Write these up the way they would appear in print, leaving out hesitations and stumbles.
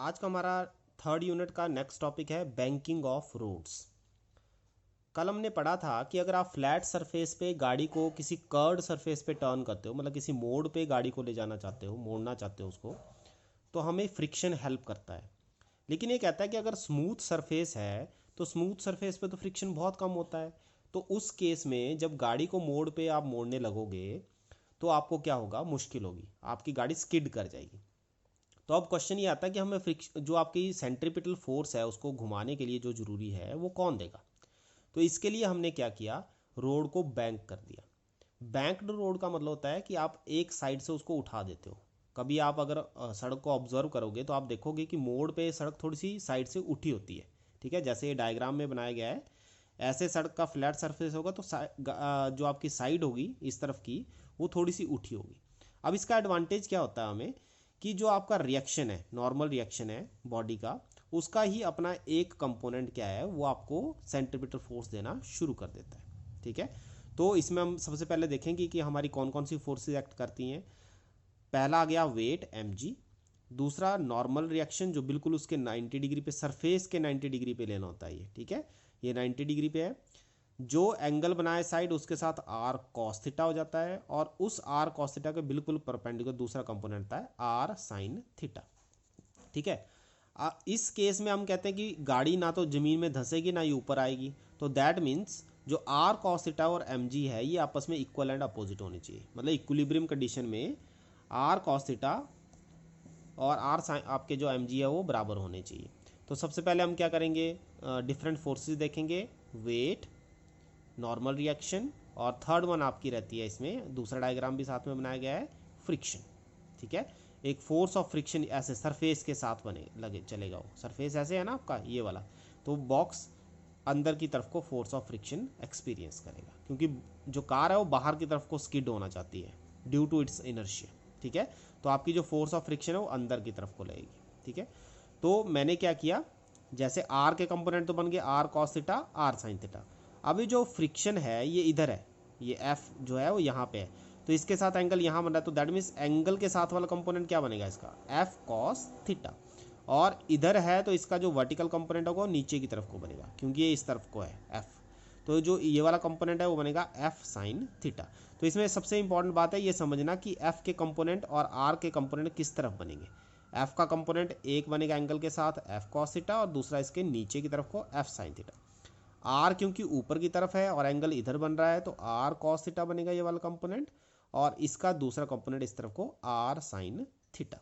आज का हमारा थर्ड यूनिट का नेक्स्ट टॉपिक है बैंकिंग ऑफ रोड्स। कल हमने पढ़ा था कि अगर आप फ्लैट सरफेस पे गाड़ी को किसी कर्व्ड सरफेस पे टर्न करते हो, मतलब किसी मोड़ पे गाड़ी को ले जाना चाहते हो, मोड़ना चाहते हो उसको, तो हमें फ्रिक्शन हेल्प करता है। लेकिन ये कहता है कि अगर स्मूथ सरफेस है तो स्मूथ सरफेस पे तो फ्रिक्शन बहुत कम होता है। तो उस केस में जब गाड़ी को मोड़ पे आप मोड़ने लगोगे तो आपको क्या होगा, मुश्किल होगी, आपकी गाड़ी स्किड कर जाएगी। तो अब क्वेश्चन ये आता है कि हमें फ्रिक्शन, जो आपकी सेंट्रीपिटल फोर्स है उसको घुमाने के लिए जो ज़रूरी है वो कौन देगा। तो इसके लिए हमने क्या किया, रोड को बैंक कर दिया। बैंक्ड रोड का मतलब होता है कि आप एक साइड से उसको उठा देते हो। कभी आप अगर सड़क को ऑब्जर्व करोगे तो आप देखोगे कि मोड़ पे सड़क थोड़ी सी साइड से उठी होती है। ठीक है, जैसे ये डायग्राम में बनाया गया है, ऐसे सड़क का फ्लैट सरफेस होगा तो जो आपकी साइड होगी इस तरफ की, वो थोड़ी सी उठी होगी। अब इसका एडवांटेज क्या होता है हमें, कि जो आपका रिएक्शन है, नॉर्मल रिएक्शन है बॉडी का, उसका ही अपना एक कंपोनेंट क्या है, वो आपको सेंट्रीपिटल फोर्स देना शुरू कर देता है। ठीक है, तो इसमें हम सबसे पहले देखेंगे कि हमारी कौन कौन सी फोर्सेस एक्ट करती हैं। पहला आ गया वेट mg, दूसरा नॉर्मल रिएक्शन जो बिल्कुल उसके 90 डिग्री पे, सरफेस के 90 डिग्री पे लेना होता है ये। ठीक है, ये 90 डिग्री पे है। जो एंगल बनाए साइड उसके साथ आर कॉस थीटा हो जाता है, और उस आर कॉस थीटा के बिल्कुल परपेंडिकुलर दूसरा कंपोनेंट आता है आर साइन थीटा। ठीक है, इस केस में हम कहते हैं कि गाड़ी ना तो जमीन में धंसेगी ना ही ऊपर आएगी। तो दैट मीन्स जो आर कॉस थीटा और एम जी है ये आपस में इक्वल एंड अपोजिट होनी चाहिए। मतलब इक्विलिब्रियम कंडीशन में आर कॉस थीटा और आर साइन आपके जो एम जी है वो बराबर होने चाहिए। तो सबसे पहले हम क्या करेंगे, डिफरेंट फोर्सेस देखेंगे, वेट, नॉर्मल रिएक्शन, और थर्ड वन आपकी रहती है, इसमें दूसरा डायग्राम भी साथ में बनाया गया है, फ्रिक्शन। ठीक है, एक फोर्स ऑफ फ्रिक्शन ऐसे सरफेस के साथ बने लगे चलेगा, वो सरफेस ऐसे है ना आपका ये वाला, तो बॉक्स अंदर की तरफ को फोर्स ऑफ फ्रिक्शन एक्सपीरियंस करेगा, क्योंकि जो कार है वो बाहर की तरफ को स्किड होना चाहती है ड्यू टू इट्स इनर्शिया। ठीक है, तो आपकी जो फोर्स ऑफ फ्रिक्शन है वो अंदर की तरफ को लगेगी। ठीक है, तो मैंने क्या किया, जैसे आर के कंपोनेंट तो बन गए R cos theta R sine theta. अभी जो फ्रिक्शन है ये इधर है, ये एफ जो है वो यहाँ पे है, तो इसके साथ एंगल यहाँ बन रहा है, तो दैट मीन्स एंगल के साथ वाला कंपोनेंट क्या बनेगा इसका, एफ कॉस थीटा। और इधर है तो इसका जो वर्टिकल कंपोनेंट होगा वो नीचे की तरफ को बनेगा, क्योंकि ये इस तरफ को है एफ, तो जो ये वाला कंपोनेंट है वो बनेगा एफ साइन थीटा। तो इसमें सबसे इंपॉर्टेंट बात है ये समझना कि एफ के कंपोनेंट और आर के कंपोनेंट किस तरफ बनेंगे। एफ का कंपोनेंट एक बनेगा एंगल के साथ एफ कॉस थीटा, और दूसरा इसके नीचे की तरफ को एफ साइन थीटा। आर क्योंकि ऊपर की तरफ है और एंगल इधर बन रहा है तो आर कॉस थीटा बनेगा ये वाला कंपोनेंट, और इसका दूसरा कंपोनेंट इस तरफ को आर साइन थीटा।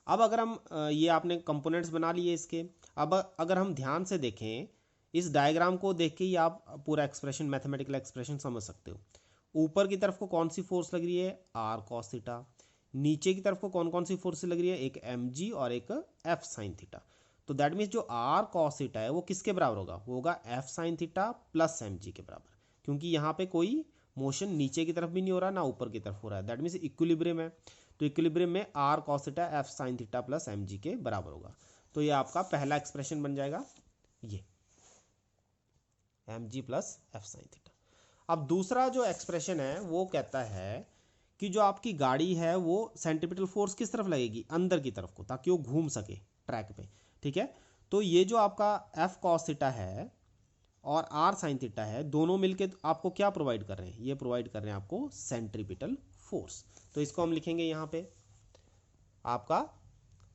अब अगर हम ये आपने कंपोनेंट्स बना लिए इसके, अब अगर हम ध्यान से देखें इस डायग्राम को देख के ही आप पूरा एक्सप्रेशन, मैथमेटिकल एक्सप्रेशन समझ सकते हो। ऊपर की तरफ को कौन सी फोर्स लग रही है, आर कॉस थीटा। नीचे की तरफ को कौन कौन सी फोर्स लग रही है, एक एम जी और एक एफ साइन थीटा। तो दैट मीन्स जो आर कॉस थीटा है वो किसके बराबर होगा, वो होगा F sine theta plus M G के बराबर, क्योंकि यहाँ पे कोई मोशन नीचे की तरफ भी नहीं हो रहा ना ऊपर की तरफ हो रहा है, दैट मीन्स इक्विलिब्रियम है। तो इक्विलिब्रियम में R cos theta F sine theta plus M G के बराबर होगा। तो ये आपका पहला एक्सप्रेशन बन जाएगा, ये M G plus F sine theta. अब दूसरा जो एक्सप्रेशन है वो कहता है कि जो आपकी गाड़ी है वो सेंट्रीपिटल फोर्स किस तरफ लगेगी, अंदर की तरफ को, ताकि वो घूम सके ट्रैक पे। ठीक है, तो ये जो आपका एफ कॉस थीटा है और आर साइन थीटा है, दोनों मिलके आपको क्या प्रोवाइड कर रहे हैं, ये प्रोवाइड कर रहे हैं आपको सेंट्रीपिटल फोर्स। तो इसको हम लिखेंगे यहाँ पे आपका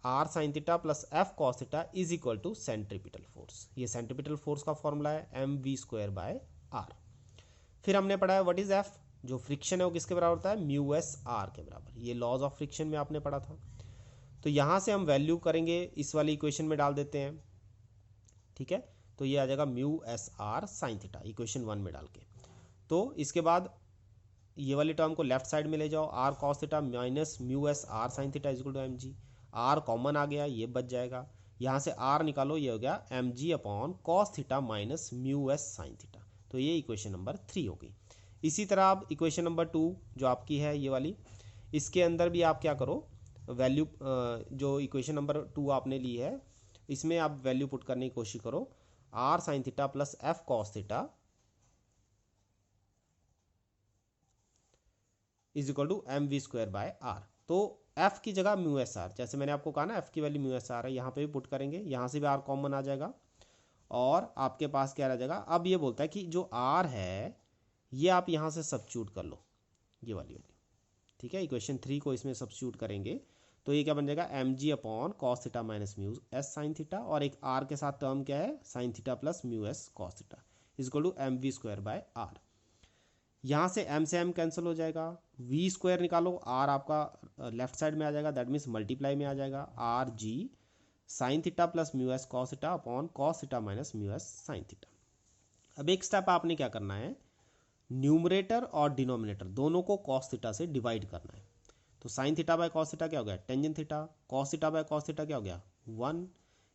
R sine theta plus F cos theta is equal to centripetal force. ये सेंट्रीपिटल फोर्स का फॉर्मूला है M V square by R. फिर हमने पढ़ा है व्हाट इज एफ, जो फ्रिक्शन है वो किसके बराबर होता है, म्यू एस आर के बराबर। ये लॉज ऑफ फ्रिक्शन में आपने पढ़ा था। तो यहाँ से हम वैल्यू करेंगे, इस वाली इक्वेशन में डाल देते हैं। ठीक है, तो ये आ जाएगा mu S R sine theta equation 1 में डाल के। तो इसके बाद ये वाली टर्म को लेफ्ट साइड में ले जाओ, R cos theta minus mu S R sine theta is equal to M G. R common आ गया, ये बच जाएगा, यहाँ से आर निकालो, ये हो गया M G upon cos theta minus mu S sine theta. तो ये इक्वेशन नंबर 3 हो गई। इसी तरह आप इक्वेशन नंबर 2 जो आपकी है ये वाली, इसके अंदर भी आप क्या करो, वैल्यू जो इक्वेशन नंबर 2 आपने ली है इसमें आप वैल्यू पुट करने की कोशिश करो, R sine theta plus F cos theta is equal to M V square by R. तो एफ की जगह म्यू एस आर, जैसे मैंने आपको कहा ना एफ की वैल्यू म्यू एस आर है, यहाँ पे भी पुट करेंगे, यहाँ से भी आर कॉमन आ जाएगा और आपके पास क्या रह जाएगा। अब ये बोलता है कि जो आर है ये आप यहाँ से सब्स्टिट्यूट कर लो, ये वाली वैल्यू, ठीक है। इक्वेशन 3 को इसमें सब्स्टिट्यूट करेंगे तो ये क्या बन जाएगा, M G upon cos theta minus mu S sine theta, और एक आर के साथ टर्म क्या है, sine theta plus mu S cos theta is equal to M V square by R. यहाँ से m कैंसिल हो जाएगा, v स्क्वायर निकालो, r आपका लेफ्ट साइड में आ जाएगा, दैट मीन्स मल्टीप्लाई में आ जाएगा, R G sine theta plus mu S cos theta upon cos theta minus mu S sine theta. अब एक स्टेप आपने क्या करना है, न्यूमरेटर और डिनोमिनेटर दोनों को कॉस थीटा से डिवाइड करना है। तो sine theta by cos theta क्या हो गया, tangent theta, cos theta by cos theta क्या हो गया 1,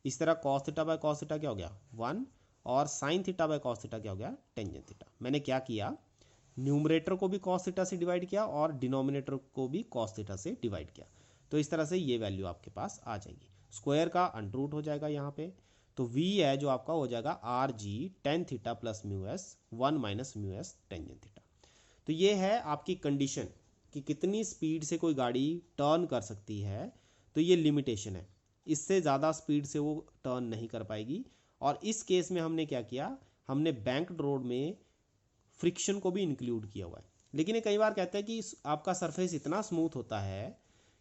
इस तरह cos theta by cos theta क्या हो गया 1, और sine theta by cos theta क्या हो गया टेंजेंट थीटा। मैंने क्या किया, न्यूमरेटर को भी कॉस थीटा से डिवाइड किया और डिनोमिनेटर को भी कॉस थीटा से डिवाइड किया, तो इस तरह से ये वैल्यू आपके पास आ जाएगी। स्क्वायर का अंडरूट हो जाएगा यहाँ पे, तो v है जो आपका हो जाएगा R G tan theta plus mu S 1 minus mu S tangent theta. तो ये है आपकी कंडीशन कि कितनी स्पीड से कोई गाड़ी टर्न कर सकती है, तो ये लिमिटेशन है, इससे ज़्यादा स्पीड से वो टर्न नहीं कर पाएगी। और इस केस में हमने क्या किया, हमने बैंक्ड रोड में फ्रिक्शन को भी इंक्लूड किया हुआ है। लेकिन ये कई बार कहते हैं कि आपका सरफेस इतना स्मूथ होता है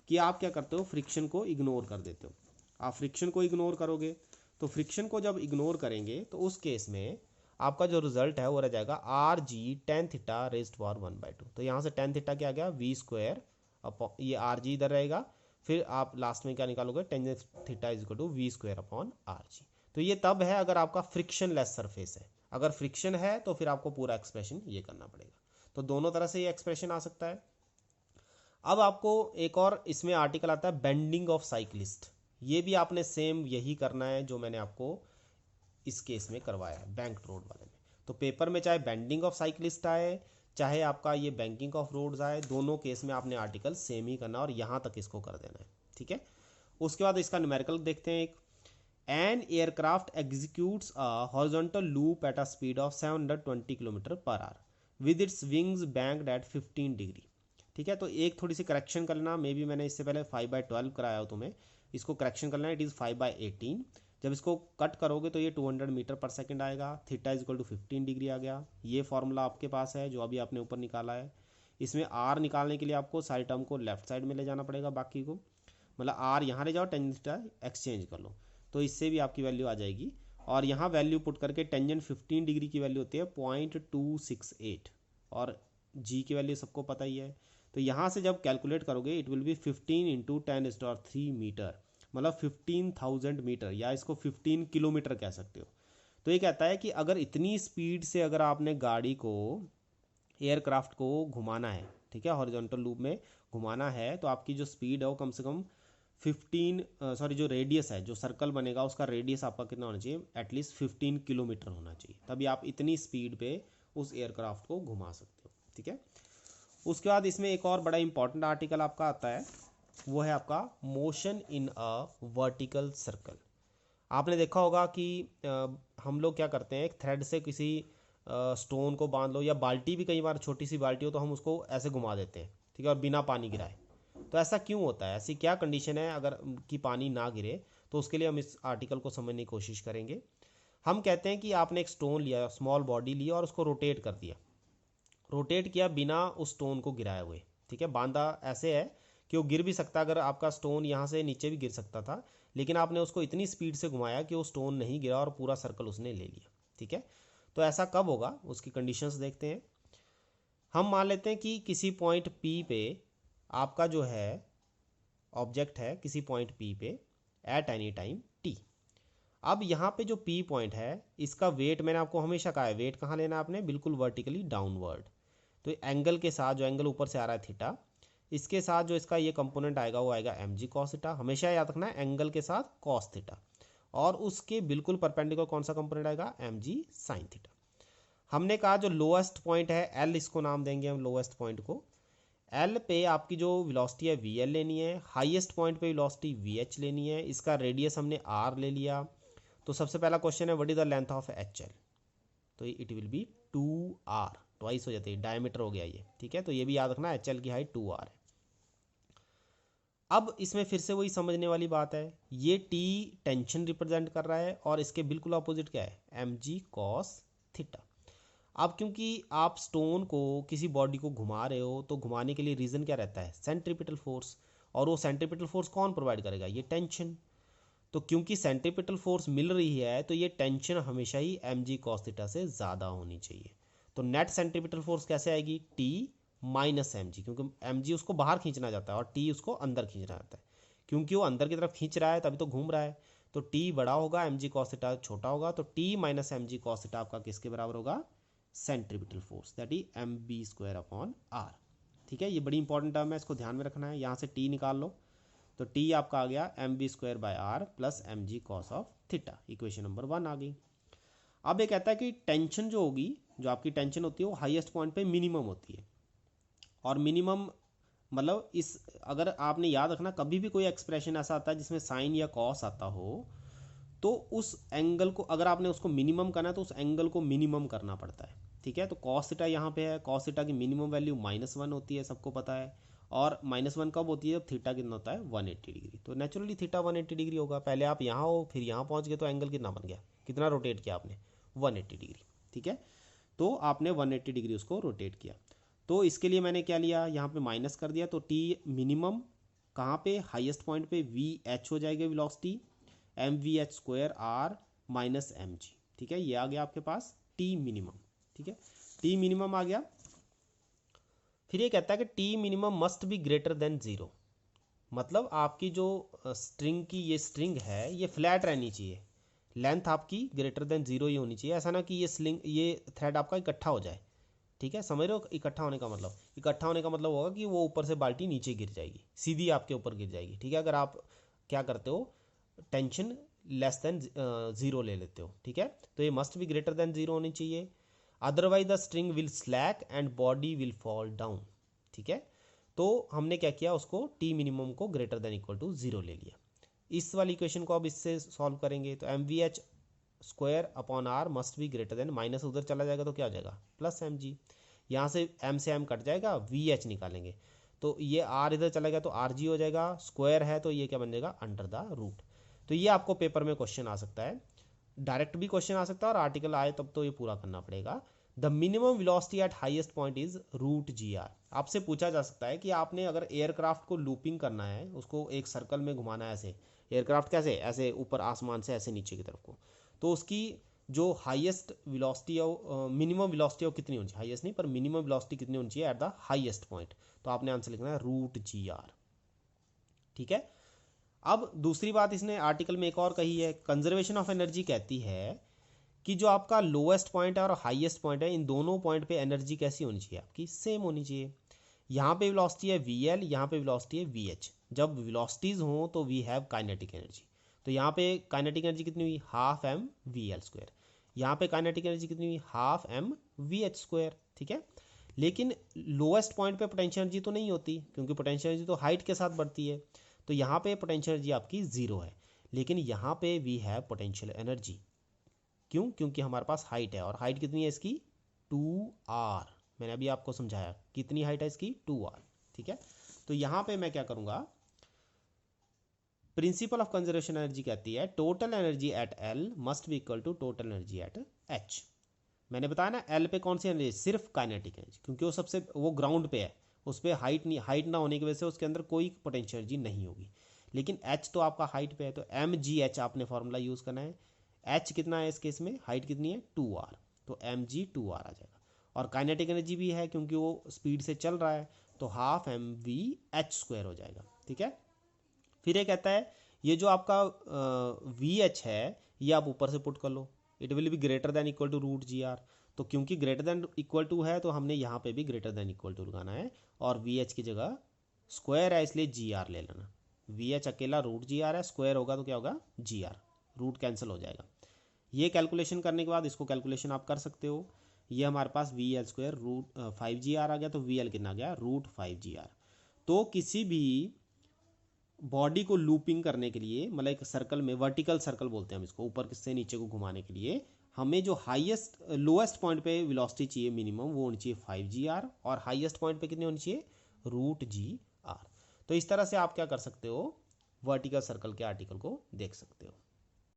कि आप क्या करते हो, फ्रिक्शन को इग्नोर कर देते हो। आप फ्रिक्शन को इग्नोर करोगे, तो फ्रिक्शन को जब इग्नोर करेंगे तो उस केस में आपका जो रिजल्ट है वो रह जाएगा R G tan theta raised power 1/2। तो यहाँ से टेन थीटा क्या आ गया, वी स्क्वायर, ये आर जी इधर रहेगा, फिर आप लास्ट में क्या निकालोगे, tangent theta is equal to V square upon R G. तो ये तब है अगर आपका फ्रिक्शन लेस सरफेस है, अगर फ्रिक्शन है तो फिर आपको पूरा एक्सप्रेशन ये करना पड़ेगा। तो दोनों तरह से ये एक्सप्रेशन आ सकता है। अब आपको एक और इसमें आर्टिकल आता है बेंडिंग ऑफ साइक्लिस्ट, ये भी आपने सेम यही करना है जो मैंने आपको इस केस में करवाया है बैंक रोड वाले में। तो पेपर में चाहे बेंडिंग ऑफ साइक्लिस्ट आए चाहे आपका ये बैंकिंग ऑफ रोड्स आए, दोनों केस में आपने आर्टिकल सेम ही करना और यहाँ तक इसको कर देना है, ठीक है। उसके बाद इसका न्यूमेरिकल देखते हैं। एक an aircraft executes a horizontal loop at a speed of 720 kilometre per hour with its wings banked eight 15 degree, ठीक है। तो एक थोड़ी सी करेक्शन कर लेना, मे बी मैंने इससे पहले 5/12 कराया हो तुम्हें, इसको करेक्शन कर लेना, इट इज़ 5/18। जब इसको कट करोगे तो ये 200 मीटर पर सेकंड आएगा, theta is equal to 15 degree आ गया। ये फॉर्मूला आपके पास है जो अभी आपने ऊपर निकाला है। इसमें आर निकालने के लिए आपको सारी टर्म को लेफ्ट साइड में ले जाना पड़ेगा, बाकी को मतलब आर यहाँ ले जाओ, टेंजेंट थीटा एक्सचेंज कर लो, तो इससे भी आपकी वैल्यू आ जाएगी। और यहाँ वैल्यू पुट करके टेंजेंट 15 डिग्री की वैल्यू होती है 0.268 और जी की वैल्यू सबको पता ही है। तो यहाँ से जब कैलकुलेट करोगे it will be 15 into 10⁻³ metre, मतलब 15,000 मीटर, या इसको 15 किलोमीटर कह सकते हो। तो ये कहता है कि अगर इतनी स्पीड से अगर आपने गाड़ी को, एयरक्राफ्ट को घुमाना है, ठीक है, हॉरिजॉन्टल लूप में घुमाना है, तो आपकी जो स्पीड है वो कम से कम 15 जो रेडियस है, जो सर्कल बनेगा उसका रेडियस आपका कितना होना चाहिए, एटलीस्ट 15 किलोमीटर होना चाहिए, तभी आप इतनी स्पीड पे उस एयरक्राफ्ट को घुमा सकते हो, ठीक है। उसके बाद इसमें एक और बड़ा इंपॉर्टेंट आर्टिकल आपका आता है, वो है आपका motion in a vertical circle. आपने देखा होगा कि हम लोग क्या करते हैं, एक थ्रेड से किसी स्टोन को बांध लो, या बाल्टी भी, कई बार छोटी सी बाल्टी हो तो हम उसको ऐसे घुमा देते हैं, ठीक है, और बिना पानी गिराए। तो ऐसा क्यों होता है, ऐसी क्या कंडीशन है अगर कि पानी ना गिरे, तो उसके लिए हम इस आर्टिकल को समझने की कोशिश करेंगे। हम कहते हैं कि आपने एक स्टोन लिया, स्मॉल बॉडी लिया और उसको रोटेट कर दिया, रोटेट किया बिना उस स्टोन को गिराए हुए, ठीक है। बांधा ऐसे है कि वो गिर भी सकता, अगर आपका स्टोन यहाँ से नीचे भी गिर सकता था, लेकिन आपने उसको इतनी स्पीड से घुमाया कि वो स्टोन नहीं गिरा और पूरा सर्कल उसने ले लिया, ठीक है। तो ऐसा कब होगा, उसकी कंडीशंस देखते हैं। हम मान लेते हैं कि किसी पॉइंट पी पे आपका जो है ऑब्जेक्ट है, किसी पॉइंट पी पे एट एनी टाइम टी। अब यहाँ पे जो पी पॉइंट है इसका वेट मैंने आपको हमेशा कहा है, वेट कहाँ लेना है आपने, बिल्कुल वर्टिकली डाउनवर्ड। तो एंगल के साथ, जो एंगल ऊपर से आ रहा है थीटा, इसके साथ जो इसका ये कंपोनेंट आएगा वो आएगा एम जी कॉस थीटा, हमेशा याद रखना है एंगल के साथ कॉस थीटा, और उसके बिल्कुल परपेंडिकुलर कौन सा कंपोनेंट आएगा, एम जी साइन थीटा। हमने कहा जो लोएस्ट पॉइंट है एल, इसको नाम देंगे हम लोएस्ट पॉइंट को। एल पे आपकी जो वेलोसिटी है वी एल लेनी है, हाईएस्ट पॉइंट पे वेलोसिटी वी एच लेनी है, इसका रेडियस हमने आर ले लिया। तो सबसे पहला क्वेश्चन है what is the length of H L, तो it will be 2r, twice हो जाती है, डायमीटर हो गया ये, ठीक है। तो ये भी याद रखना एच एल की हाइट 2r है। अब इसमें फिर से वही समझने वाली बात है, ये टी टेंशन रिप्रेजेंट कर रहा है और इसके बिल्कुल अपोजिट क्या है, एम जी कॉस थीटा। अब क्योंकि आप स्टोन को किसी बॉडी को घुमा रहे हो तो घुमाने के लिए रीज़न क्या रहता है, सेंट्रीपिटल फोर्स, और वो सेंट्रीपिटल फोर्स कौन प्रोवाइड करेगा, ये टेंशन। तो क्योंकि सेंट्रीपिटल फोर्स मिल रही है तो ये टेंशन हमेशा ही एम जी कॉस थीटा से ज़्यादा होनी चाहिए। तो नेट सेंट्रीपिटल फोर्स कैसे आएगी, टी माइनस एम जी, क्योंकि एम जी उसको बाहर खींचना चाहता है और टी उसको अंदर खींचना चाहता है। क्योंकि वो अंदर की तरफ खींच रहा है तभी तो घूम रहा है, तो टी बड़ा होगा, एम जी कॉस थीटा छोटा होगा, तो T minus M G cos theta आपका किसके बराबर होगा, centripetal force, that is M B square upon R. ठीक है, ये बड़ी इंपॉर्टेंट टर्म है, इसको ध्यान में रखना है। यहाँ से टी निकाल लो, तो टी आपका आ गया M B square by R plus M G cos of theta, equation number 1 आ गई। अब ये कहता है कि टेंशन जो होगी, जो आपकी टेंशन होती है वो हाईएस्ट पॉइंट पे मिनिमम होती है, और मिनिमम मतलब इस, अगर आपने याद रखना कभी भी कोई एक्सप्रेशन ऐसा आता है जिसमें साइन या कॉस आता हो, तो उस एंगल को अगर आपने उसको मिनिमम करना है तो उस एंगल को मिनिमम करना पड़ता है। ठीक है, तो कॉस थीटा यहाँ पे है, कॉस थीटा की मिनिमम वैल्यू -1 होती है, सबको पता है। और -1 कब होती है, जब थीटा कितना होता है 180 डिग्री, तो नेचुरली थीटा 180 डिग्री होगा। पहले आप यहाँ हो फिर यहाँ पहुँच गए तो एंगल कितना बन गया, कितना रोटेट किया आपने, 180 डिग्री। ठीक है, तो आपने 180 डिग्री उसको रोटेट किया। तो इसके लिए मैंने क्या लिया, यहाँ पे माइनस कर दिया, तो टी मिनिमम कहाँ पे, हाईएस्ट पॉइंट पे, वी एच हो जाएगा velocity, M V H square R minus M G. ठीक है, ये आ गया आपके पास टी मिनिमम। ठीक है, टी मिनिमम आ गया। फिर ये कहता है कि T minimum must be greater than zero, मतलब आपकी जो स्ट्रिंग की ये स्ट्रिंग है ये फ्लैट रहनी चाहिए, लेंथ आपकी ग्रेटर देन ज़ीरो ही होनी चाहिए। ऐसा ना कि ये थ्रेड आपका इकट्ठा हो जाए। ठीक है, समझ रहे हो, इकट्ठा होने का मतलब, इकट्ठा होने का मतलब होगा कि वो ऊपर से बाल्टी नीचे गिर जाएगी, सीधी आपके ऊपर गिर जाएगी। ठीक है, अगर आप क्या करते हो, टेंशन लेस देन ज़ीरो ले लेते हो। ठीक है, तो ये मस्ट भी ग्रेटर देन ज़ीरो होनी चाहिए, otherwise the string will slack and body will fall down. ठीक है, तो हमने क्या किया, उसको टी मिनिमम को greater than equal to zero ले लिया। इस वाली इक्वेशन को अब इससे सॉल्व करेंगे, तो M V H square upon R must be greater than, minus उधर चला जाएगा तो क्या हो जाएगा, प्लस एम जी, यहाँ से एम कट जाएगा, वी एच निकालेंगे तो ये आर इधर चला गया तो आर जी हो जाएगा, स्क्वायर है तो ये क्या बन जाएगा, अंडर द रूट। तो ये आपको पेपर में क्वेश्चन आ सकता है, डायरेक्ट भी क्वेश्चन आ सकता है और आर्टिकल आए तब तो ये पूरा करना पड़ेगा। The minimum velocity at highest point is root G R. आपसे पूछा जा सकता है कि आपने अगर एयरक्राफ्ट को लूपिंग करना है, उसको एक सर्कल में घुमाना है, ऐसे एयरक्राफ्ट कैसे, ऐसे ऊपर आसमान से ऐसे नीचे की तरफ को, तो उसकी जो हाईएस्ट वेलोसिटी हो, मिनिमम वेलोसिटी हो कितनी होनी चाहिए, हाईएस्ट नहीं पर मिनिमम वेलोसिटी कितनी होनी चाहिए एट द हाईएस्ट पॉइंट, तो आपने आंसर लिखना है रूट जी आर। ठीक है, अब दूसरी बात इसने आर्टिकल में एक और कही है, कंजर्वेशन ऑफ एनर्जी कहती है कि जो आपका लोएस्ट पॉइंट है और हाईएस्ट पॉइंट है, इन दोनों पॉइंट पे एनर्जी कैसी होनी चाहिए, आपकी सेम होनी चाहिए। यहाँ पे वेलोसिटी है वी एल, यहाँ पे वेलोसिटी है वी एच। जब वेलोसिटीज हों तो वी हैव काइनेटिक एनर्जी, तो यहाँ पे काइनेटिक एनर्जी कितनी हुई, half M V L square, यहाँ पे काइनेटिक एनर्जी कितनी हुई, half M V H square. ठीक है, लेकिन लोएस्ट पॉइंट पे पोटेंशियल एनर्जी तो नहीं होती, क्योंकि पोटेंशियल एनर्जी तो हाइट के साथ बढ़ती है, तो यहाँ पे पोटेंशियल एनर्जी आपकी ज़ीरो है, लेकिन यहाँ पे वी हैव पोटेंशियल एनर्जी। क्यों, क्योंकि हमारे पास हाइट है, और हाइट कितनी है इसकी, 2r। मैंने अभी आपको समझाया कितनी हाइट है इसकी, 2r। ठीक है, तो यहाँ पे मैं क्या करूँगा, प्रिंसिपल ऑफ कंजर्वेशन एनर्जी कहती है total energy at L must be equal to total energy at H. मैंने बताया ना एल पे कौन सी एनर्जी, सिर्फ काइनेटिक एनर्जी, क्योंकि वो सबसे, वो ग्राउंड पे है, उस पर हाइट ना होने की वजह से उसके अंदर कोई पोटेंशियल एनर्जी नहीं होगी। लेकिन एच तो आपका हाइट पे है, तो एम जी एच आपने फॉर्मूला यूज़ करना है। एच कितना है इस केस में, हाइट कितनी है, 2r, तो एम जी 2r आ जाएगा। और काइनेटिक एनर्जी भी है क्योंकि वो स्पीड से चल रहा है, तो half M V H square हो जाएगा। ठीक है, फिर ये कहता है ये जो आपका वी एच है ये आप ऊपर से पुट कर लो, it will be greater than equal to root G R. तो क्योंकि ग्रेटर देन इक्वल टू है तो हमने यहाँ पे भी ग्रेटर देन इक्वल टू लगाना है, और वी एच की जगह स्क्वायर है इसलिए जी आर ले लेना। वी एच अकेला रूट जी आर है, स्क्वायर होगा तो क्या होगा, जी आर, रूट कैंसिल हो जाएगा। ये कैलकुलेशन करने के बाद इसको कैलकुलेशन आप कर सकते हो, ये हमारे पास V L square root 5 GR आ गया, तो वी एल कितना गया, रूट 5 GR। तो किसी भी बॉडी को लूपिंग करने के लिए, मतलब एक सर्कल में, वर्टिकल सर्कल बोलते हैं हम इसको, ऊपर से नीचे को घुमाने के लिए हमें जो हाईएस्ट लोएस्ट पॉइंट पे वेलोसिटी चाहिए मिनिमम, वो होनी चाहिए 5 GR, और हाईएस्ट पॉइंट पे कितनी होनी चाहिए, रूट जी आर। तो इस तरह से आप क्या कर सकते हो, वर्टिकल सर्कल के आर्टिकल को देख सकते हो।